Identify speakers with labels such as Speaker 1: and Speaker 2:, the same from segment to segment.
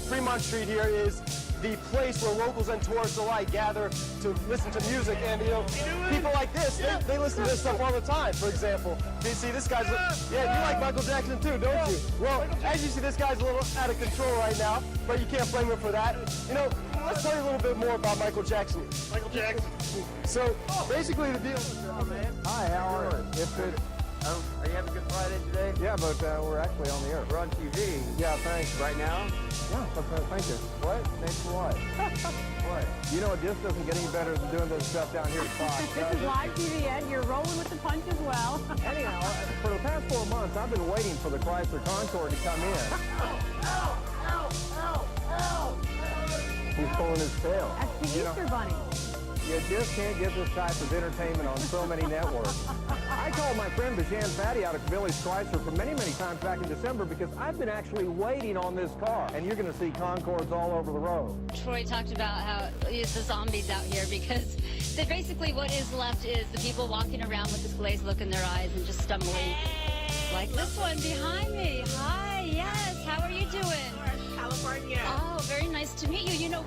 Speaker 1: Fremont Street here is the place where locals and tourists alike gather to listen to music, and people like this, they listen to this stuff all the time. For example, you see this guy's, you like Michael Jackson too, don't you? Well, as you see, this guy's a little out of control right now, but you can't blame him for that. Let's tell you a little bit more about Michael Jackson. Michael Jackson. So basically, the deal.
Speaker 2: Hi, how are you? Are you having a good Friday today? Yeah, but we're actually on the air. We're on TV. Yeah, thanks. Right now? Yeah, thank you. What? Thanks for what? What? You know, it just doesn't get any better than doing this stuff down here at Fox.
Speaker 3: This is live TV, and you're rolling with the punch as well.
Speaker 2: Anyhow, for the past 4 months, I've been waiting for the Chrysler Concorde to come in. Ow! He's pulling his tail.
Speaker 3: That's the Easter Bunny.
Speaker 2: You just can't get this type of entertainment on so many networks. I called my friend Bajan Fatty out at Billy's Chrysler for many, many times back in December because I've been actually waiting on this car. And you're going to see Concords all over the road.
Speaker 4: Troy talked about how it's the zombies out here because basically what is left is the people walking around with this glazed look in their eyes and just stumbling. Like this one behind me. Hi, yes, how are you doing?
Speaker 5: California.
Speaker 4: Oh, very nice to meet you. You know,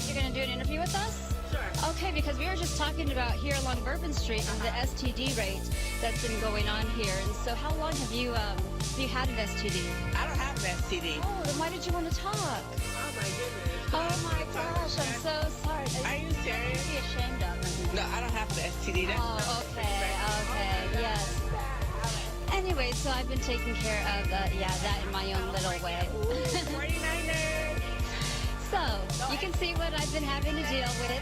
Speaker 4: you're gonna do an interview with us?
Speaker 5: Sure.
Speaker 4: Okay, because we were just talking about here along Bourbon Street and the STD rate that's been going on here. And so how long have you had an STD?
Speaker 5: I don't have an STD.
Speaker 4: Oh, then why did you want to talk?
Speaker 5: Oh my goodness.
Speaker 4: Oh my gosh, I'm so sorry.
Speaker 5: Are you serious?
Speaker 4: Be ashamed of me.
Speaker 5: No, I don't have the STD.
Speaker 4: Oh, okay, yes. Anyway, so I've been taking care of that in my own little way.
Speaker 5: Ooh, 49ers.
Speaker 4: So, you can see what I've been having to deal with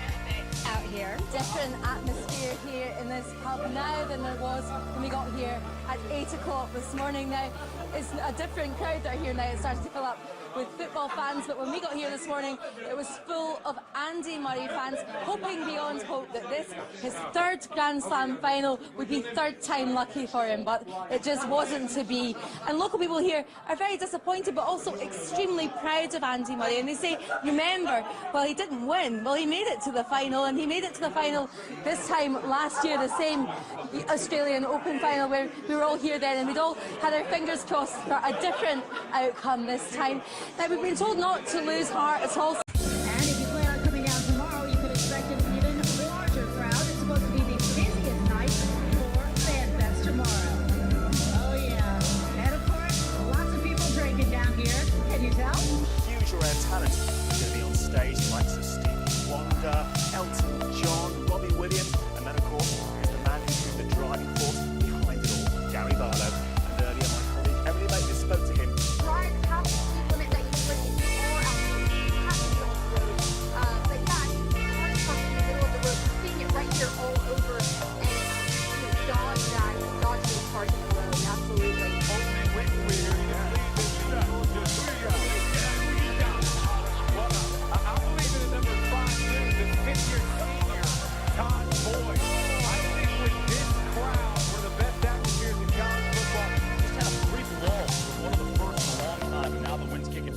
Speaker 4: out here.
Speaker 6: Different atmosphere here in this pub now than there was when we got here at 8 o'clock this morning. Now, it's a different crowd that are here now. It starts to fill up with football fans, but when we got here this morning, it was full of Andy Murray fans, hoping beyond hope that this, his third Grand Slam final, would be third time lucky for him, but it just wasn't to be. And local people here are very disappointed, but also extremely proud of Andy Murray. And they say, remember, well, he didn't win. Well, he made it to the final, and he made it to the final this time last year, the same Australian Open final, where we were all here then, and we'd all had our fingers crossed for a different outcome this time. Now, we've been told not to lose heart at all.
Speaker 3: And if you plan on coming down tomorrow, you can expect an even larger crowd. It's supposed to be the busiest night for FanFest tomorrow. Oh, yeah. And, of course, lots of people drinking down here. Can you tell?
Speaker 7: Huge rare talent going to be on stage, the likes of Stevie Wonder, Elton John, Robbie Williams, and then, of course, is the man who's been the driving force behind it all, Gary Barlow. And earlier, my colleague Emily Baker spoke to him.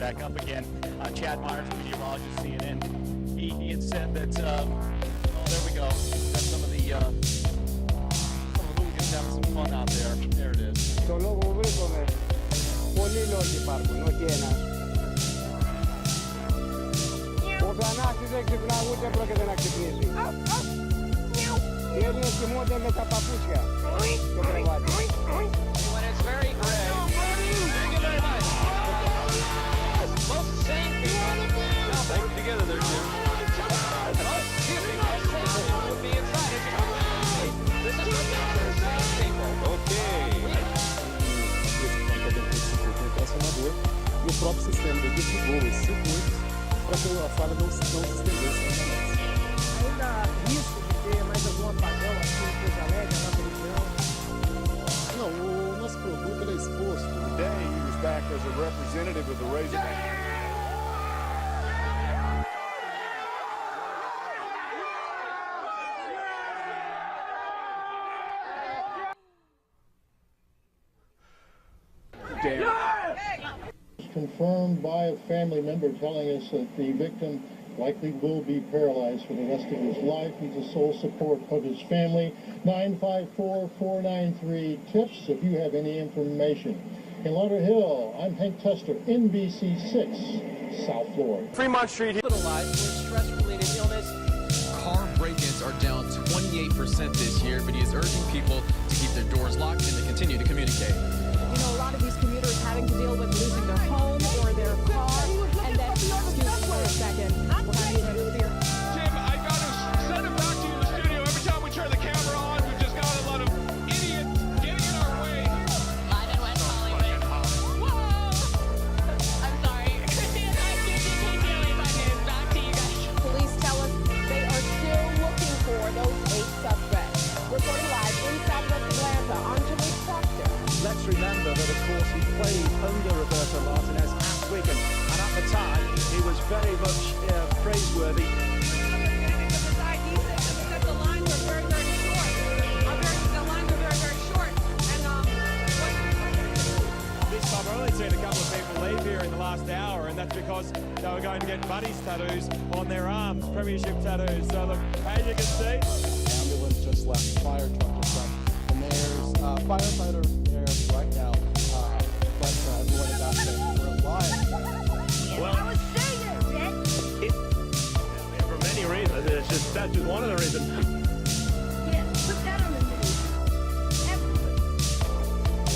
Speaker 8: Back up again. Chad Myers, meteorologist, CNN. He had said that, there we go. That's some of the hooligans having some fun out there. There it is.
Speaker 2: Το λόγο βρίσκομαι. Πολλοί λόγοι υπάρχουν, όχι ένας. Ο Θανάσης δεν ξυπνά, ούτε πρόκειται να ξυπνήσει. Οι Έλληνες κοιμούνται με τα παπούτσια στο κρεβάτι.
Speaker 9: When it's very gray. Thank you very much. Most sane people. Now, thank you together there, Jim. Most sane people would be inside. This is what they're sane people.
Speaker 1: Okay. E o próprio sistema desligou esses circuitos para que a falha não se estendesse ainda mais.
Speaker 2: Ainda há risco de ter mais algum apagão aqui em Porto Alegre, na nossa região?
Speaker 1: Não, o nosso produto é exposto.
Speaker 10: Today he was back as a representative of the Razorback.
Speaker 11: Confirmed by a family member telling us that the victim likely will be paralyzed for the rest of his life. He's the sole support of his family. 954-493-TIPS if you have any information. In Lauderhill, I'm Hank Tester, NBC6, South Florida.
Speaker 1: Fremont Street.
Speaker 9: Hospitalized for stress-related illness.
Speaker 12: Car break-ins are down 28% this year, but he is urging people to keep their doors locked and to continue to communicate.
Speaker 3: You know, a lot of these commuters having to deal with losing their home or their car, and then, excuse me for a second, we're having to interfere.
Speaker 9: Jim, I got to send it back to you in the studio. Every time we turn the camera on, we've just got a lot of idiots getting in our way.
Speaker 4: Live in West Hollywood. Whoa! I'm sorry. Christy and I can't daily by news. Back to you guys.
Speaker 3: Police tell us they are still looking for those 8 suspects. Reporting live in Southwest Atlanta, I'm Jimmy Proctor.
Speaker 9: Let's remember that, of course, he played under Roberto Martinez at Wigan, and at the time, he was very much praiseworthy.
Speaker 3: The lines are very, very short. The lines are very, very short. And
Speaker 1: This time, I've only seen a couple of people leave here in the last hour, and that's because they were going to get buddies tattoos on their arms, premiership tattoos. So look, as you can see,
Speaker 2: Ambulance just left, fire truck just left, and there's a firefighter there right now. But everyone is out there. We're live.
Speaker 1: well,
Speaker 3: I was saying it.
Speaker 1: for many reasons, that's just one of the reasons.
Speaker 3: Yeah, put that on the news.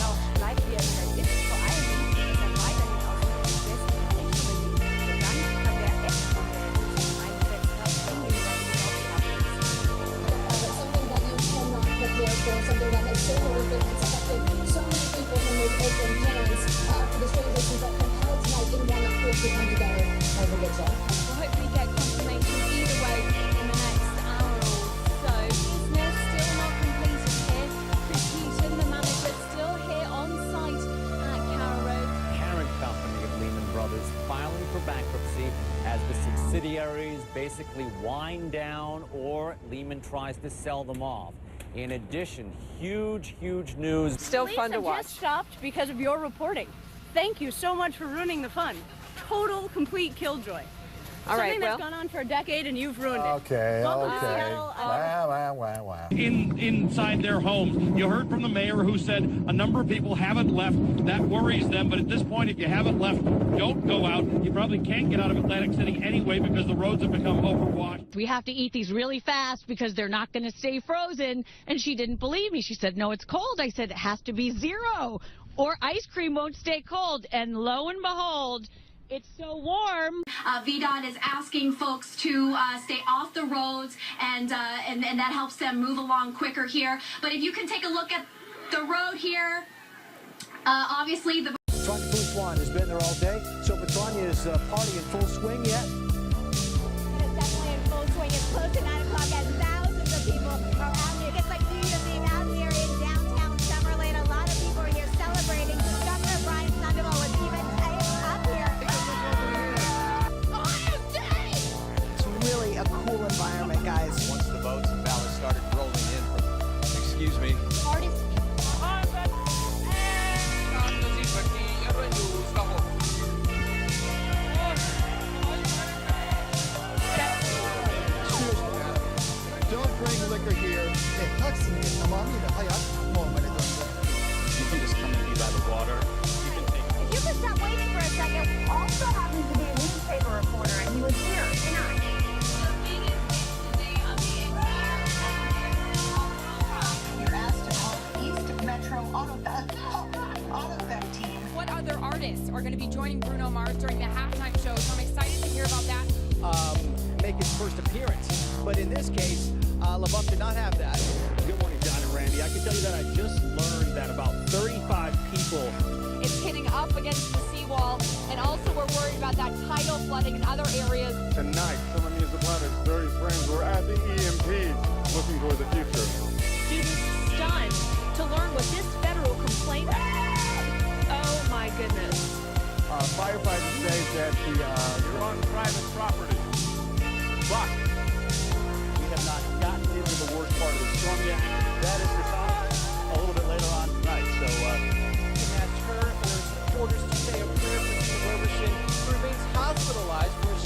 Speaker 3: Noch bleibt hier ist vor allem weiterhin auf dem Investigation. Dann kann der Ex-Modell eingesetzt haben,
Speaker 6: Something that you cannot prepare for, something that has so many been expected. So many people from those open plans for the transitions that compelled tonight didn't want to force to come together as a good job.
Speaker 4: We'll hopefully get confirmation either way in the next hour or so. Business still not completed here. Chris Hewton, the manager, still here on site at Carrow Road.
Speaker 9: Parent company of Lehman Brothers filing for bankruptcy as the subsidiaries basically wind down or Lehman tries to sell them off. In addition, huge news.
Speaker 3: Still fun to watch. Just stopped because of your reporting. Thank you so much for ruining the fun. Total, complete killjoy. All right, that's gone on for a decade and you've ruined it.
Speaker 11: Okay.
Speaker 3: Wow.
Speaker 8: Inside their homes. You heard from the mayor who said a number of people haven't left. That worries them. But at this point, if you haven't left, don't go out. You probably can't get out of Atlantic City anyway because the roads have become overwashed.
Speaker 4: We have to eat these really fast because they're not going to stay frozen. And she didn't believe me. She said, no, it's cold. I said, it has to be 0 or ice cream won't stay cold. And lo and behold, it's so warm.
Speaker 6: VDOT is asking folks to stay off the roads, and that helps them move along quicker here. But if you can take a look at the road here, obviously the...
Speaker 9: Tanya Bourgeois has been there all day, so Petronio is party in full swing yet.
Speaker 3: It's definitely in full swing. It's close to 9 o'clock and thousands of people are out here. It's like New Year's being out here in downtown Summerlin. A lot of people are here celebrating. Governor Brian Sandoval was even up here.
Speaker 9: It's really a cool environment, guys. Once the votes and ballots started rolling in, excuse me.
Speaker 6: Hardest
Speaker 11: Don't bring liquor here.
Speaker 8: You can just come and be by the water. You can take
Speaker 3: If you could stop waiting for a second, also happens to be a newspaper reporter, and he was here tonight.
Speaker 13: You're asked to call East Metro Autovet team.
Speaker 3: What other artists are going to be joining Bruno Mars during the halftime show? So I'm excited to hear about that.
Speaker 9: Make his first appearance. But in this case, LaBeouf did not have that.
Speaker 7: Good morning, John and Randy. I can tell you that I just learned that about 35 people.
Speaker 3: It's hitting up against the seawall, and also we're worried about that tidal flooding in other areas.
Speaker 10: Tonight, some of Municipality's 30 friends were at the EMP looking for the future.
Speaker 3: Students stunned to learn what this federal complaint. Oh my goodness.
Speaker 10: Firefighters say that you're on private property.
Speaker 7: But we have not gotten into the worst part of the storm yet. That is to come a little bit later on tonight. So,
Speaker 9: That's her and her supporters to say a prayer for Tina Roberson, who remains hospitalized for a